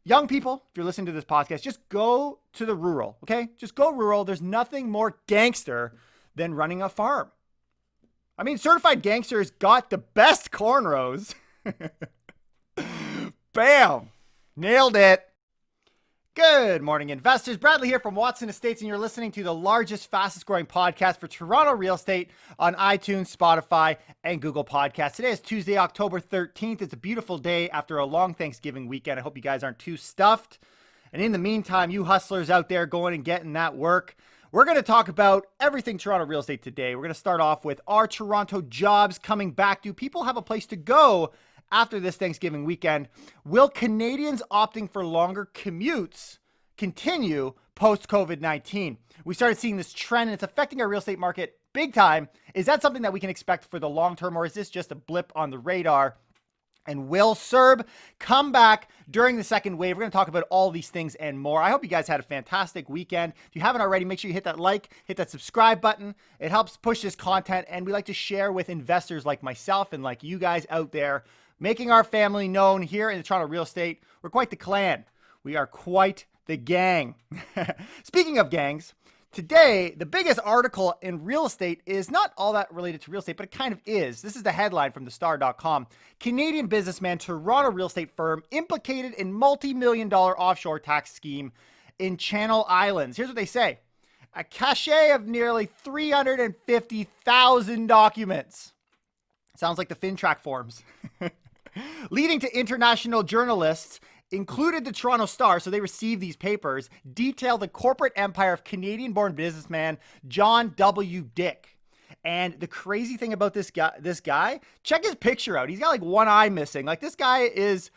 young people, if you're listening to this podcast, just go to the rural, okay? Just go rural. There's nothing more gangster than running a farm. I mean, Certified Gangster's got the best cornrows. Bam! Nailed it. Good morning, investors. Bradley here from Watson Estates, and you're listening to the largest, fastest growing podcast for Toronto real estate on iTunes, Spotify, and Google Podcasts. Today is Tuesday, October 13th. It's a beautiful day after a long Thanksgiving weekend. I hope you guys aren't too stuffed. And in the meantime, you hustlers out there going and getting that work, we're going to talk about everything Toronto real estate today. We're going to start off with, are Toronto jobs coming back? Do people have a place to go after this Thanksgiving weekend? Will Canadians opting for longer commutes continue post-COVID-19? We started seeing this trend, and it's affecting our real estate market big time. Is that something that we can expect for the long term, or is this just a blip on the radar? And will CERB come back during the second wave? We're going to talk about all these things and more. I hope you guys had a fantastic weekend. If you haven't already, make sure you hit that like, hit that subscribe button. It helps push this content, and we like to share with investors like myself and like you guys out there, making our family known here in the Toronto real estate. We're quite the clan. We are quite the gang. Speaking of gangs, today, the biggest article in real estate is not all that related to real estate, but it kind of is. This is the headline from thestar.com. Canadian businessman, Toronto real estate firm implicated in multi-million-dollar offshore tax scheme in Channel Islands. Here's what they say. A cache of nearly 350,000 documents. Sounds like the FinTrack forms. Leading to international journalists, included the Toronto Star, so they received these papers, detail the corporate empire of Canadian-born businessman John W. Dick. And the crazy thing about this guy, check his picture out. He's got like one eye missing. Like, this guy is,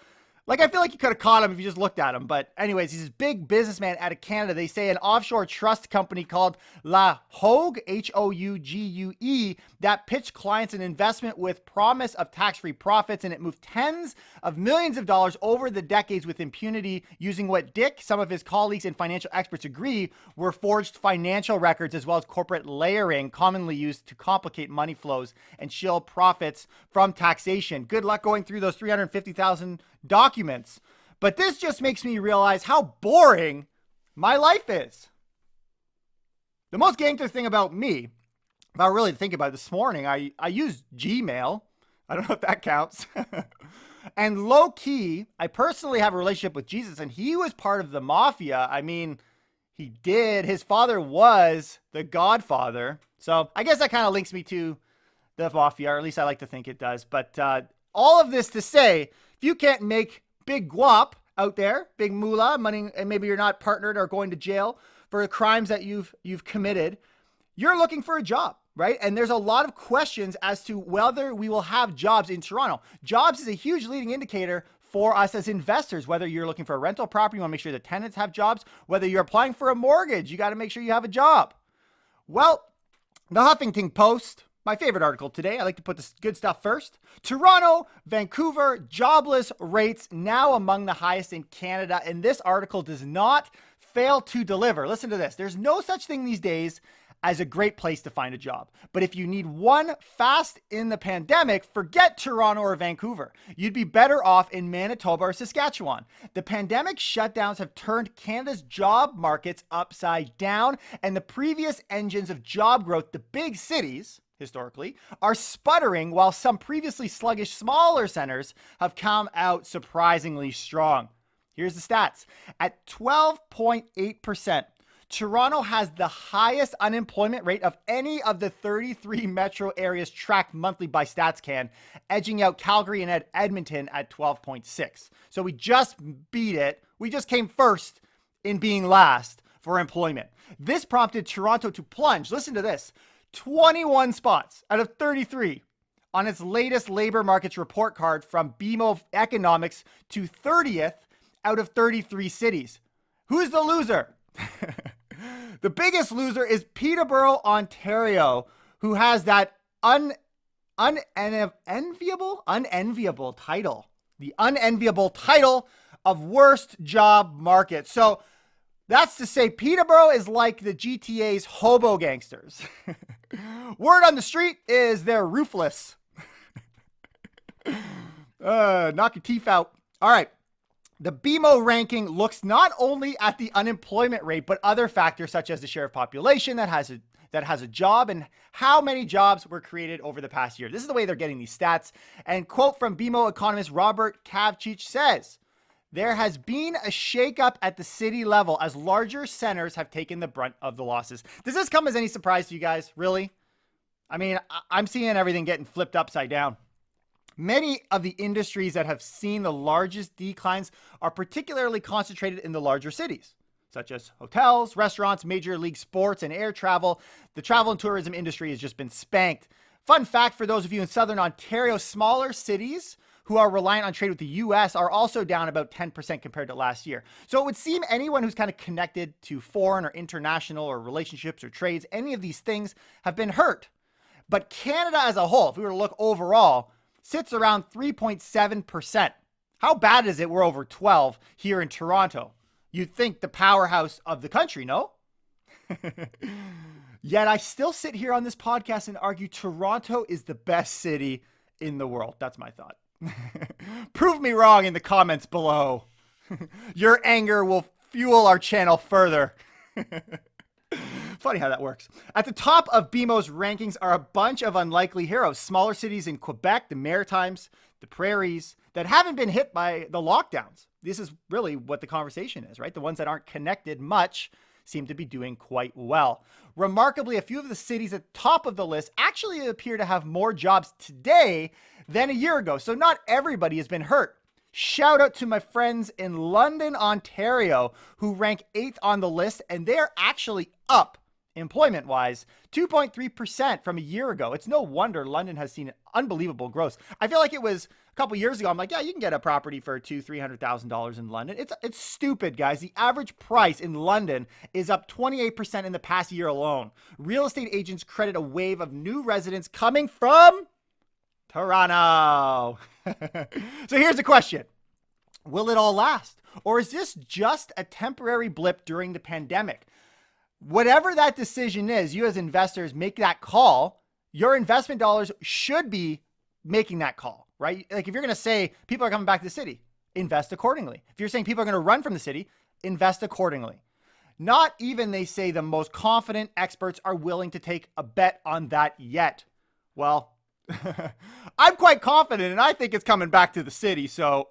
like, I feel like you could have caught him if you just looked at him. But anyways, he's this big businessman out of Canada. They say an offshore trust company called La Hogue, H-O-U-G-U-E, that pitched clients an investment with promise of tax-free profits, and it moved tens of millions of dollars over the decades with impunity, using what Dick, some of his colleagues, and financial experts agree were forged financial records, as well as corporate layering, commonly used to complicate money flows and shield profits from taxation. Good luck going through those 350,000 documents. But this just makes me realize how boring my life is. The most gangster thing about me, if I really think about it, this morning, I used Gmail. I don't know if that counts. And low key, I personally have a relationship with Jesus, and he was part of the mafia. I mean, he did. His father was the Godfather. So I guess that kind of links me to the mafia, or at least I like to think it does. But all of this to say, if you can't make big guap out there, big moolah, money, and maybe you're not partnered or going to jail for the crimes that you've committed, you're looking for a job, right? And there's a lot of questions as to whether we will have jobs in Toronto. Jobs is a huge leading indicator for us as investors, whether you're looking for a rental property, you want to make sure the tenants have jobs, whether you're applying for a mortgage, you got to make sure you have a job. Well, the Huffington Post, my favorite article today. I like to put this good stuff first. Toronto, Vancouver, jobless rates now among the highest in Canada. And this article does not fail to deliver. Listen to this. There's no such thing these days as a great place to find a job. But if you need one fast in the pandemic, forget Toronto or Vancouver. You'd be better off in Manitoba or Saskatchewan. The pandemic shutdowns have turned Canada's job markets upside down, and the previous engines of job growth, the big cities, historically, are sputtering, while some previously sluggish smaller centers have come out surprisingly strong. Here's the stats. At 12.8%, Toronto has the highest unemployment rate of any of the 33 metro areas tracked monthly by StatsCan, edging out Calgary and Edmonton at 12.6. So we just beat it. We just came first in being last for employment. This prompted Toronto to plunge, listen to this, 21 spots out of 33 on its latest labor markets report card from BMO Economics to 30th out of 33 cities. Who's the loser? The biggest loser is Peterborough, Ontario, who has that unenviable title. The unenviable title of worst job market. So that's to say Peterborough is like the GTA's hobo gangsters. Word on the street is they're ruthless. Knock your teeth out. All right. The BMO ranking looks not only at the unemployment rate, but other factors such as the share of population that has a job and how many jobs were created over the past year. This is the way they're getting these stats. And quote from BMO economist Robert Kavcic says, there has been a shakeup at the city level as larger centers have taken the brunt of the losses. Does this come as any surprise to you guys? Really? I mean, I'm seeing everything getting flipped upside down. Many of the industries that have seen the largest declines are particularly concentrated in the larger cities, such as hotels, restaurants, major league sports, and air travel. The travel and tourism industry has just been spanked. Fun fact for those of you in Southern Ontario, smaller cities who are reliant on trade with the U.S. are also down about 10% compared to last year. So it would seem anyone who's kind of connected to foreign or international or relationships or trades, any of these things have been hurt. But Canada as a whole, if we were to look overall, sits around 3.7%. How bad is it we're over 12 here in Toronto? You'd think the powerhouse of the country, no? Yet I still sit here on this podcast and argue Toronto is the best city in the world. That's my thought. Prove me wrong in the comments below. Your anger will fuel our channel further. Funny how that works. At the top of BMO's rankings are a bunch of unlikely heroes. Smaller cities in Quebec, the Maritimes, the Prairies, that haven't been hit by the lockdowns. This is really what the conversation is, right? The ones that aren't connected much seem to be doing quite well. Remarkably, a few of the cities at the top of the list actually appear to have more jobs today than a year ago. So not everybody has been hurt. Shout out to my friends in London, Ontario, who rank 8th on the list, and they're actually up employment-wise 2.3% from a year ago. It's no wonder London has seen unbelievable growth. I feel like it was a couple years ago. I'm like, yeah, you can get a property for $200,000-$300,000 in London. It's stupid, guys. The average price in London is up 28% in the past year alone. Real estate agents credit a wave of new residents coming from Toronto. So here's the question. Will it all last? Or is this just a temporary blip during the pandemic? Whatever that decision is, you as investors make that call. Your investment dollars should be making that call, right? Like if you're going to say people are coming back to the city, invest accordingly. If you're saying people are going to run from the city, invest accordingly. Not even, they say, the most confident experts are willing to take a bet on that yet. Well, I'm quite confident and I think it's coming back to the city. So,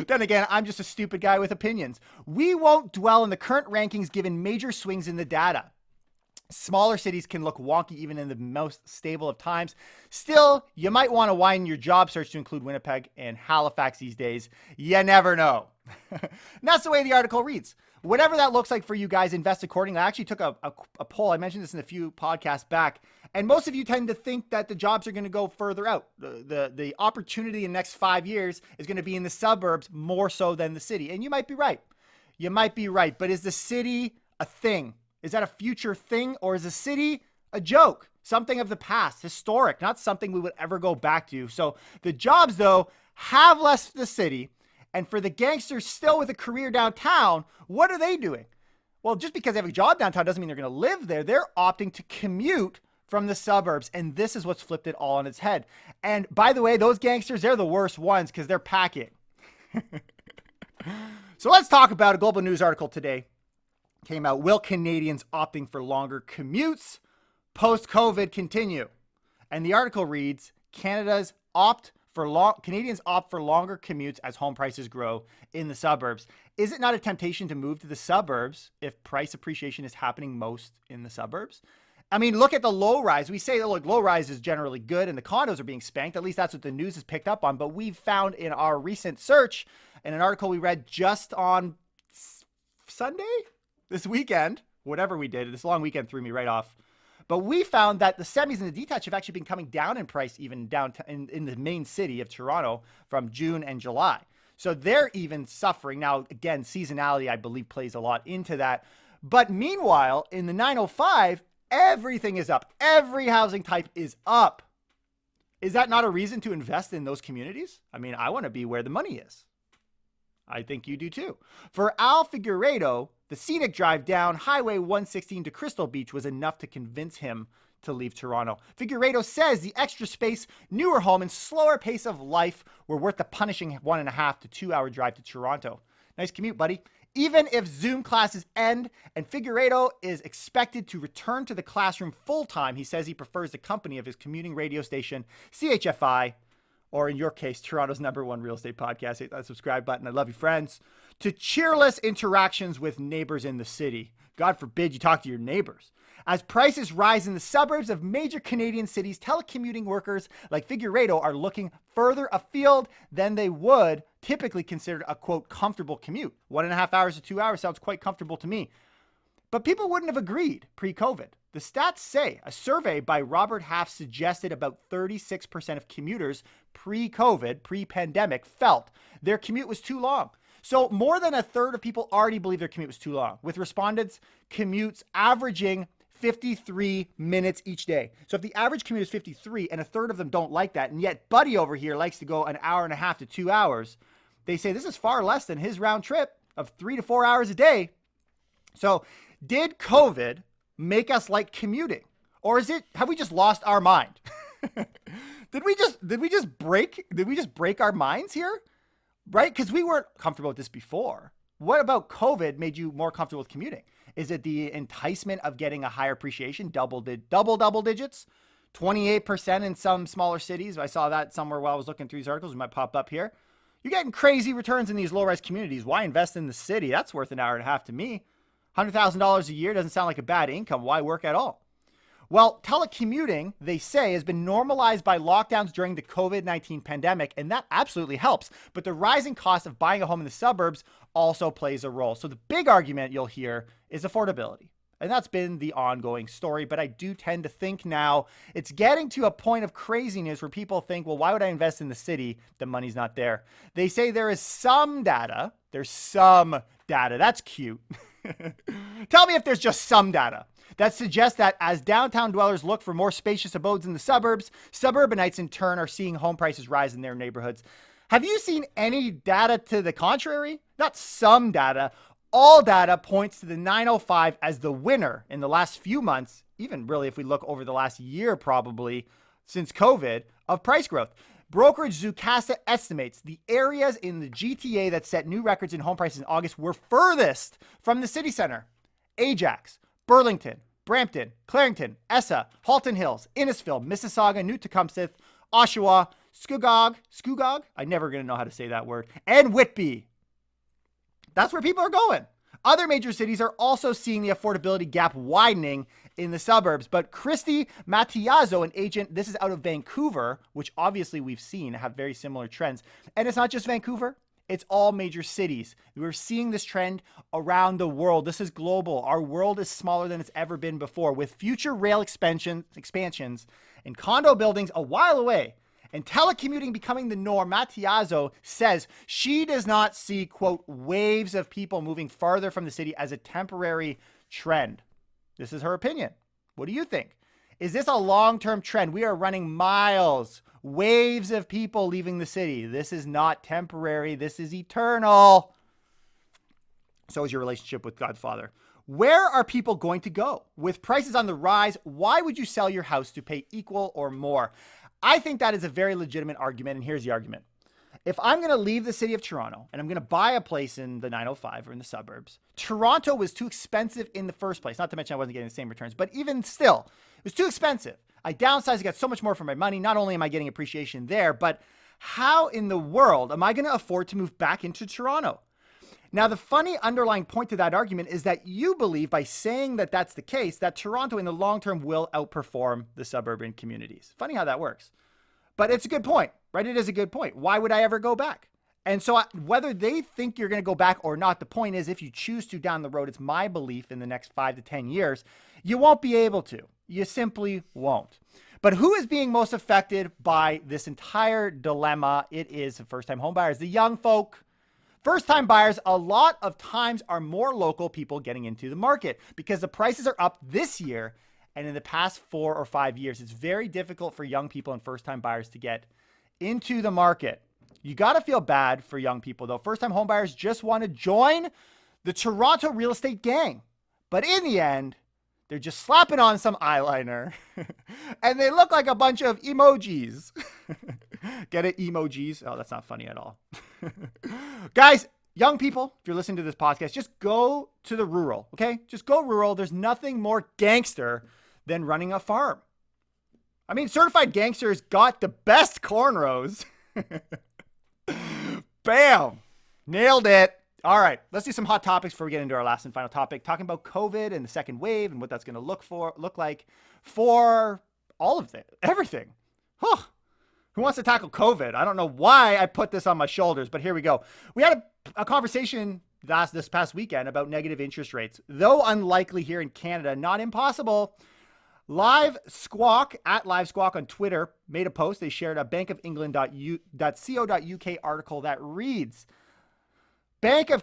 Then again, I'm just a stupid guy with opinions. We won't dwell on the current rankings given major swings in the data. Smaller cities can look wonky even in the most stable of times. Still, you might want to widen your job search to include Winnipeg and Halifax these days. You never know. And that's the way the article reads. Whatever that looks like for you guys, invest accordingly. I actually took a poll. I mentioned this in a few podcasts back. And most of you tend to think that the jobs are going to go further out. The opportunity in the next 5 years is going to be in the suburbs more so than the city. And you might be right. You might be right. But is the city a thing? Is that a future thing? Or is the city a joke? Something of the past, historic, not something we would ever go back to. So the jobs, though, have left the city. And for the gangsters still with a career downtown, what are they doing? Well, just because they have a job downtown doesn't mean they're going to live there. They're opting to commute from the suburbs. And this is what's flipped it all on its head. And by the way, those gangsters, they're the worst ones because they're packing. So let's talk about a Global News article today. Came out, will Canadians opting for longer commutes post-COVID continue? And the article reads, Canadians opt for longer commutes as home prices grow in the suburbs. Is it not a temptation to move to the suburbs if price appreciation is happening most in the suburbs? I mean, look at the low rise. We say, look, low rise is generally good and the condos are being spanked. At least that's what the news has picked up on. But we've found in our recent search, in an article we read just on Sunday, this weekend, whatever we did, this long weekend threw me right off. But we found that the semis and the detached have actually been coming down in price even down in the main city of Toronto from June and July. So they're even suffering. Now, again, seasonality, I believe, plays a lot into that. But meanwhile, in the 905, everything is up. Every housing type is up. Is that not a reason to invest in those communities? I mean, I want to be where the money is. I think you do too. For Al Figueredo, the scenic drive down Highway 116 to Crystal Beach was enough to convince him to leave Toronto. Figueiredo says the extra space, newer home, and slower pace of life were worth the punishing 1.5 to 2 hour drive to Toronto. Nice commute, buddy. Even if Zoom classes end and Figueiredo is expected to return to the classroom full-time, he says he prefers the company of his commuting radio station, CHFI, or in your case, Toronto's #1 real estate podcast. Hit that subscribe button. I love you, friends. To cheerless interactions with neighbors in the city. God forbid you talk to your neighbors. As prices rise in the suburbs of major Canadian cities, telecommuting workers like Figueiredo are looking further afield than they would typically consider a, quote, comfortable commute. 1.5 hours to 2 hours sounds quite comfortable to me. But people wouldn't have agreed pre-COVID. The stats say a survey by Robert Half suggested about 36% of commuters pre-COVID, pre-pandemic, felt their commute was too long. So more than a third of people already believe their commute was too long, with respondents' commutes averaging 53 minutes each day. So if the average commute is 53 and a third of them don't like that, and yet Buddy over here likes to go 1.5 to 2 hours, they say this is far less than his round trip of 3 to 4 hours a day. So did COVID make us like commuting? Or have we just lost our mind? Did we just break our minds here? Right? Because we weren't comfortable with this before. What about COVID made you more comfortable with commuting? Is it the enticement of getting a higher appreciation, double digits, 28% in some smaller cities? I saw that somewhere while I was looking through these articles. It might pop up here. You're getting crazy returns in these low-rise communities. Why invest in the city? That's worth 1.5 hours to me. $100,000 a year doesn't sound like a bad income. Why work at all? Well, telecommuting, they say, has been normalized by lockdowns during the COVID-19 pandemic, and that absolutely helps. But the rising cost of buying a home in the suburbs also plays a role. So the big argument you'll hear is affordability. And that's been the ongoing story. But I do tend to think now it's getting to a point of craziness where people think, well, why would I invest in the city? The money's not there. They say there is some data. There's some data. That's cute. Tell me if there's just some data that suggests that as downtown dwellers look for more spacious abodes in the suburbs, suburbanites in turn are seeing home prices rise in their neighborhoods. Have you seen any data to the contrary? Not some data. All data points to the 905 as the winner in the last few months, even really if we look over the last year probably since COVID, of price growth. Brokerage Zoocasa estimates the areas in the GTA that set new records in home prices in August were furthest from the city center. Ajax, Burlington, Brampton, Clarington, Essa, Halton Hills, Innisfil, Mississauga, New Tecumseh, Oshawa, Scugog, I'm never going to know how to say that word, and Whitby. That's where people are going. Other major cities are also seeing the affordability gap widening in the suburbs. But Christy Matiazo, an agent, this is out of Vancouver, which obviously we've seen have very similar trends. And it's not just Vancouver. It's all major cities. We're seeing this trend around the world. This is global. Our world is smaller than it's ever been before. With future rail expansions and condo buildings a while away, and telecommuting becoming the norm, Matiazo says she does not see, quote, waves of people moving farther from the city as a temporary trend. This is her opinion. What do you think? Is this a long-term trend? We are running miles, waves of people leaving the city. This is not temporary. This is eternal. So is your relationship with God's Father. Where are people going to go? With prices on the rise, why would you sell your house to pay equal or more? I think that is a very legitimate argument, and here's the argument. If I'm going to leave the city of Toronto and I'm going to buy a place in the 905 or in the suburbs, Toronto was too expensive in the first place. Not to mention I wasn't getting the same returns, but even still, it was too expensive. I downsized, I got so much more for my money. Not only am I getting appreciation there, but how in the world am I going to afford to move back into Toronto? Now, the funny underlying point to that argument is that you believe by saying that that's the case, that Toronto in the long term will outperform the suburban communities. Funny how that works. But it's a good point, right? It is a good point. Why would I ever go back? And so whether they think you're going to go back or not, the point is if you choose to down the road, it's my belief in the next 5 to 10 years, you won't be able to. You simply won't. But who is being most affected by this entire dilemma? It is the first-time homebuyers, the young folk. First-time buyers, a lot of times are more local people getting into the market because the prices are up this year. And in the past 4 or 5 years, it's very difficult for young people and first-time buyers to get into the market. You got to feel bad for young people, though. First-time homebuyers just want to join the Toronto real estate gang. But in the end, They're just slapping on some eyeliner and they look like a bunch of emojis. Get it? Emojis? Oh, that's not funny at all. Guys, young people, if you're listening to this podcast, just go to the rural, okay? Just go rural. There's nothing more gangster than running a farm. I mean, Certified Gangster's got the best cornrows. Bam! Nailed it. All right, let's do some hot topics before we get into our last and final topic, talking about COVID and the second wave and what that's going to look like for all of it, everything. Huh. Who wants to tackle COVID? I don't know why I put this on my shoulders, but here we go. We had a conversation this past weekend about negative interest rates. Though unlikely here in Canada, not impossible. Live Squawk at Live Squawk on Twitter made a post. They shared a bankofengland.co.uk article that reads, Bank of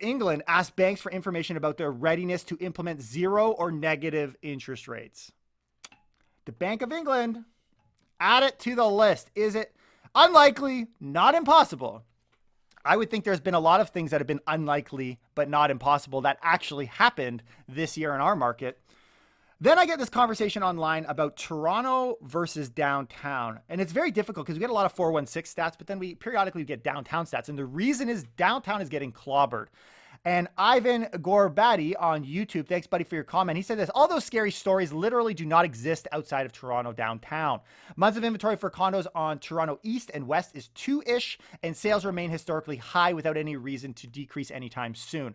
England asked banks for information about their readiness to implement zero or negative interest rates. The Bank of England, add it to the list. Is it unlikely? Not impossible. I would think there's been a lot of things that have been unlikely but not impossible that actually happened this year in our market. Then I get this conversation online about Toronto versus downtown. And it's very difficult because we get a lot of 416 stats, but then we periodically get downtown stats. And the reason is downtown is getting clobbered. And Ivan Gorbati on YouTube, thanks buddy for your comment. He said this, all those scary stories literally do not exist outside of Toronto downtown. Months of inventory for condos on Toronto East and West is 2-ish, and sales remain historically high without any reason to decrease anytime soon.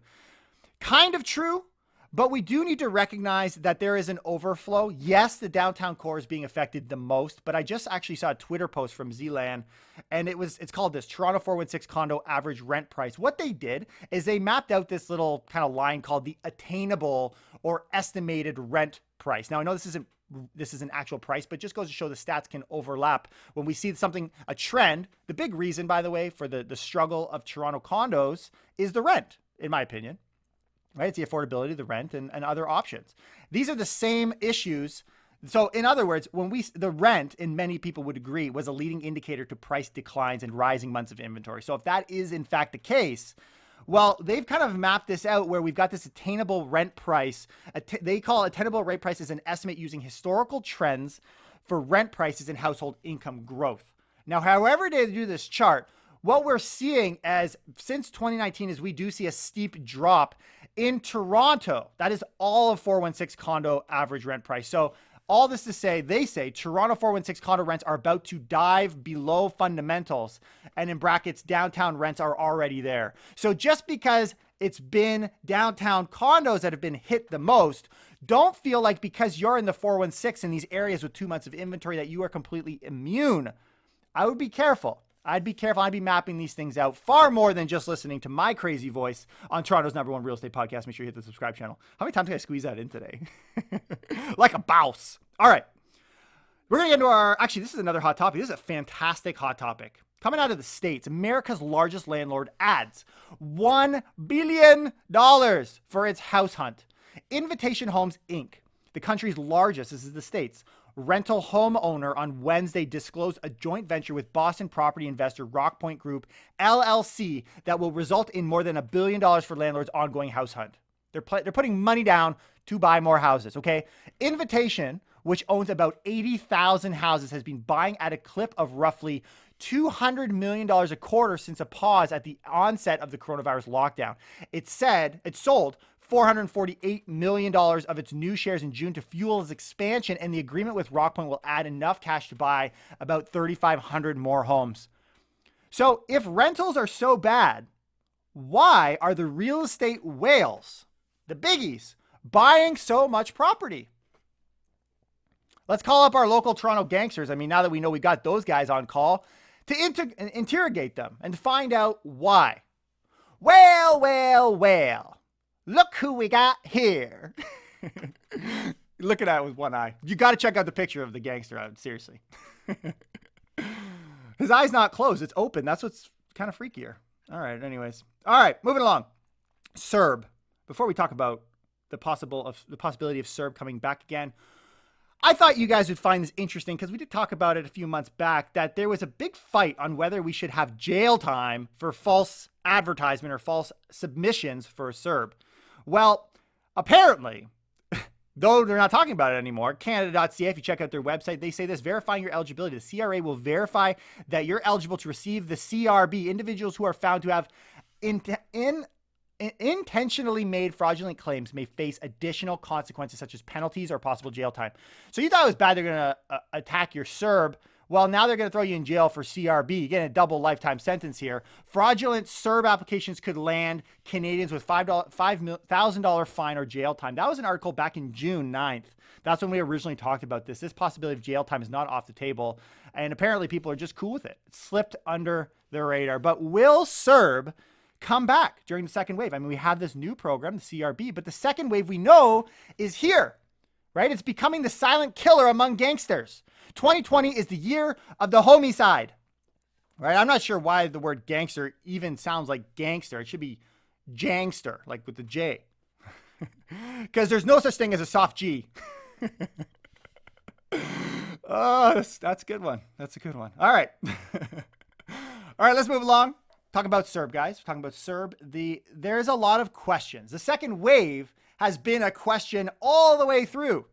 Kind of true. But we do need to recognize that there is an overflow. Yes, the downtown core is being affected the most, but I just actually saw a Twitter post from Zealand, and it's called this Toronto 416 condo average rent price. What they did is they mapped out this little kind of line called the attainable or estimated rent price. Now, I know this isn't actual price, but just goes to show the stats can overlap. When we see something, a trend, the big reason, by the way, for the struggle of Toronto condos is the rent, in my opinion. Right? It's the affordability, the rent, and other options. These are the same issues. So in other words, the rent, and many people would agree, was a leading indicator to price declines and rising months of inventory. So if that is in fact the case, well, they've kind of mapped this out where we've got this attainable rent price. They call attainable rate price as an estimate using historical trends for rent prices and household income growth. Now, however they do this chart, what we're seeing since 2019 is we do see a steep drop in Toronto. That is all of 416 condo average rent price. So all this to say, they say Toronto 416 condo rents are about to dive below fundamentals, and in brackets, downtown rents are already there. So just because it's been downtown condos that have been hit the most, don't feel like because you're in the 416 in these areas with 2 months of inventory that you are completely immune. I would be careful. I'd be careful. I'd be mapping these things out far more than just listening to my crazy voice on Toronto's #1 real estate podcast. Make sure you hit the subscribe channel. How many times did I squeeze that in today? Like a bouse. All right. We're going to get into actually, this is another hot topic. This is a fantastic hot topic. Coming out of the States, America's largest landlord adds $1 billion for its house hunt. Invitation Homes, Inc., the country's largest, this is the States, rental homeowner on Wednesday disclosed a joint venture with Boston property investor Rockpoint Group, LLC, that will result in more than $1 billion for landlords' ongoing house hunt. They're putting money down to buy more houses, okay? Invitation, which owns about 80,000 houses, has been buying at a clip of roughly $200 million a quarter since a pause at the onset of the coronavirus lockdown. It sold $448 million of its new shares in June to fuel its expansion, and the agreement with Rockpoint will add enough cash to buy about 3,500 more homes. So if rentals are so bad, why are the real estate whales, the biggies, buying so much property? Let's call up our local Toronto gangsters. I mean, now that we know we got those guys on call, to interrogate them and find out why. Well. Look who we got here. Look at that with one eye. You got to check out the picture of the gangster out. Seriously. His eye's not closed. It's open. That's what's kind of freakier. All right. Anyways. All right. Moving along. CERB. Before we talk about the possibility of CERB coming back again, I thought you guys would find this interesting because we did talk about it a few months back that there was a big fight on whether we should have jail time for false advertisement or false submissions for CERB. Well, Apparently, though they're not talking about it anymore, Canada.ca, if you check out their website, they say this: verifying your eligibility. The CRA will verify that you're eligible to receive the CRB. Individuals who are found to have intentionally made fraudulent claims may face additional consequences such as penalties or possible jail time. So you thought it was bad they're going to attack your CERB. Well, now they're going to throw you in jail for CRB. You're getting a double lifetime sentence here. Fraudulent CERB applications could land Canadians with $5,000 fine or jail time. That was an article back in June 9th. That's when we originally talked about this. This possibility of jail time is not off the table. And apparently people are just cool with it. It slipped under the radar. But will CERB come back during the second wave? I mean, we have this new program, the CRB, but the second wave we know is here, right? It's becoming the silent killer among gangsters. 2020 is the year of the homicide, right? I'm not sure why the word gangster even sounds like gangster. It should be jangster, like with the J, because there's no such thing as a soft G. Oh, that's a good one. That's a good one. All right. All right, let's move along. Talk about CERB, guys. We're talking about CERB. There's a lot of questions. The second wave has been a question all the way through.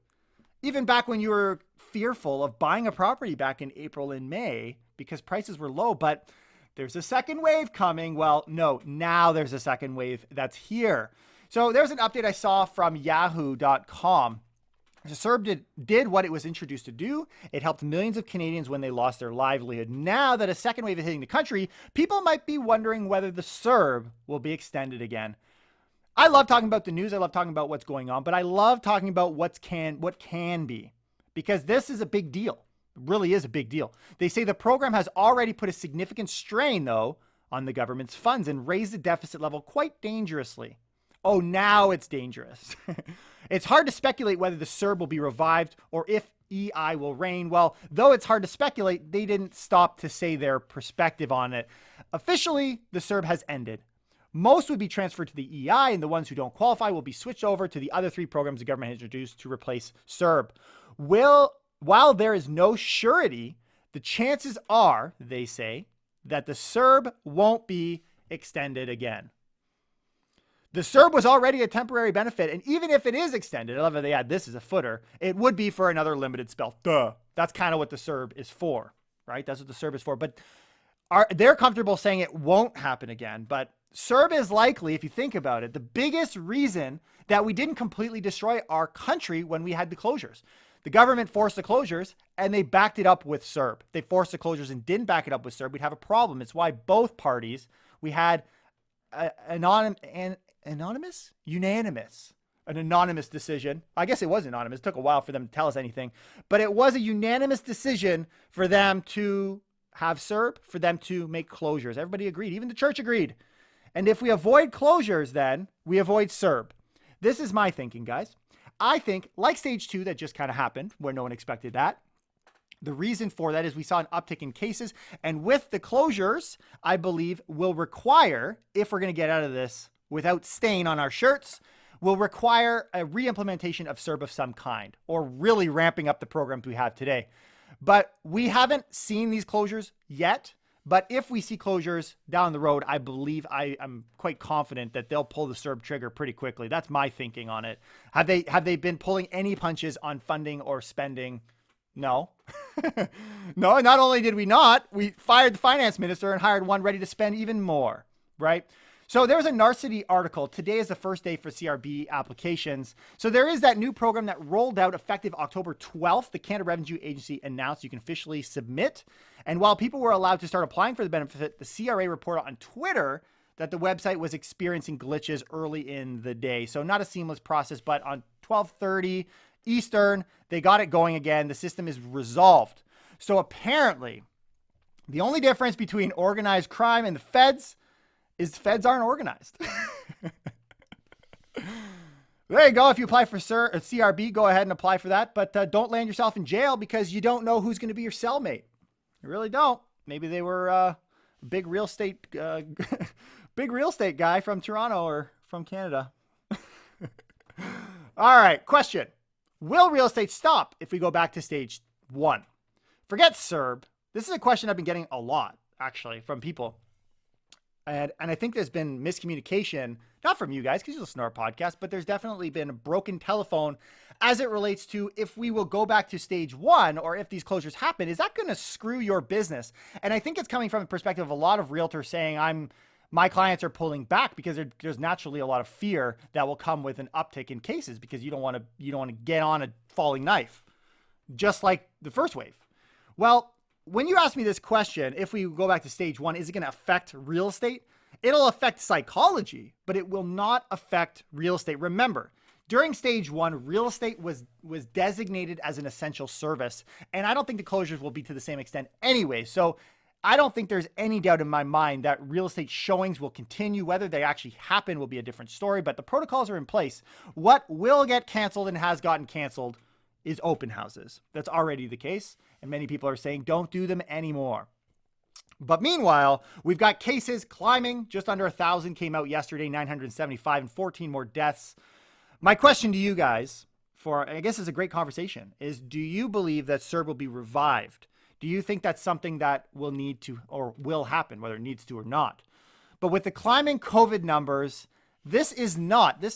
Even back when you were fearful of buying a property back in April and May because prices were low, but there's a second wave coming. Well, no, now there's a second wave that's here. So there's an update I saw from yahoo.com. So CERB did what it was introduced to do. It helped millions of Canadians when they lost their livelihood. Now that a second wave is hitting the country, people might be wondering whether the CERB will be extended again. I love talking about the news. I love talking about what's going on, but I love talking about what can be, because this is a big deal. It really is a big deal. They say the program has already put a significant strain, though, on the government's funds and raised the deficit level quite dangerously. Oh, now it's dangerous. It's hard to speculate whether the CERB will be revived or if EI will reign. Well, though it's hard to speculate, they didn't stop to say their perspective on it. Officially, the CERB has ended. Most would be transferred to the EI, and the ones who don't qualify will be switched over to the other three programs the government has introduced to replace CERB. While there is no surety, the chances are, they say, that the CERB won't be extended again. The CERB was already a temporary benefit, and even if it is extended, I love how they add this as a footer, it would be for another limited spell. Duh. That's kind of what the CERB is for, right? That's what the CERB is for. But they're comfortable saying it won't happen again. But CERB is likely, if you think about it, the biggest reason that we didn't completely destroy our country when we had the closures. The government forced the closures, and they backed it up with CERB. They forced the closures and didn't back it up with CERB. We'd have a problem. It's why both parties, we had an anonymous decision. I guess it was anonymous. It took a while for them to tell us anything, but it was a unanimous decision for them to have CERB, for them to make closures. Everybody agreed. Even the church agreed. And if we avoid closures, then we avoid CERB. This is my thinking, guys. I think, like stage 2 that just kind of happened, where no one expected that, the reason for that is we saw an uptick in cases. And with the closures, I believe will require, if we're going to get out of this without stain on our shirts, will require a re-implementation of CERB of some kind, or really ramping up the programs we have today. But we haven't seen these closures yet. But if we see closures down the road, I believe I'm quite confident that they'll pull the CERB trigger pretty quickly. That's my thinking on it. Have they been pulling any punches on funding or spending? No. No, not only did we not, we fired the finance minister and hired one ready to spend even more, right? So there was a Narcity article. Today is the first day for CRB applications. So there is that new program that rolled out effective October 12th. The Canada Revenue Agency announced you can officially submit. And while people were allowed to start applying for the benefit, the CRA reported on Twitter that the website was experiencing glitches early in the day. So not a seamless process, but on 12:30 Eastern, they got it going again. The system is resolved. So apparently, the only difference between organized crime and the feds is the feds aren't organized. There you go. If you apply for CRB, go ahead and apply for that. But don't land yourself in jail because you don't know who's going to be your cellmate. You really don't. Maybe they were a big real estate guy from Toronto or from Canada. All right. Question. Will real estate stop if we go back to stage 1? Forget CERB. This is a question I've been getting a lot, actually, from people. And I think there's been miscommunication, not from you guys, because you listen to our podcast, but there's definitely been a broken telephone as it relates to if we will go back to stage one or if these closures happen. Is that going to screw your business? And I think it's coming from the perspective of a lot of realtors saying my clients are pulling back because there's naturally a lot of fear that will come with an uptick in cases because you don't want to get on a falling knife, just like the first wave. Well, when you ask me this question, if we go back to stage one, is it going to affect real estate? It'll affect psychology, but it will not affect real estate. Remember, during stage one, real estate was designated as an essential service, and I don't think the closures will be to the same extent anyway. So I don't think there's any doubt in my mind that real estate showings will continue. Whether they actually happen will be a different story, but the protocols are in place. What will get canceled and has gotten canceled is open houses. That's already the case. And many people are saying, don't do them anymore. But meanwhile, we've got cases climbing. Just under 1,000 came out yesterday, 975 and 14 more deaths. My question to you guys, I guess is a great conversation, is do you believe that CERB will be revived? Do you think that's something that will need to or will happen, whether it needs to or not? But with the climbing COVID numbers, this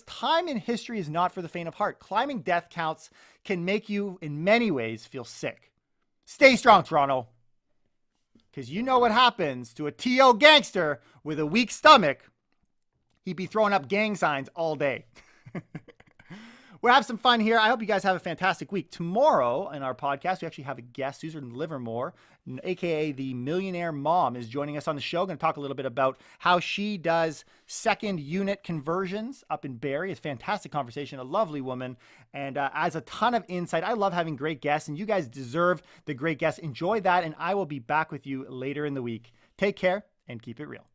time in history is not for the faint of heart. Climbing death counts can make you, in many ways, feel sick. Stay strong, Toronto. Because you know what happens to a TO gangster with a weak stomach. He'd be throwing up gang signs all day. We'll have some fun here. I hope you guys have a fantastic week. Tomorrow in our podcast, we actually have a guest, Susan Livermore, aka the Millionaire Mom, is joining us on the show. Going to talk a little bit about how she does second unit conversions up in Barrie. It's a fantastic conversation, a lovely woman, and adds a ton of insight. I love having great guests, and you guys deserve the great guests. Enjoy that, and I will be back with you later in the week. Take care and keep it real.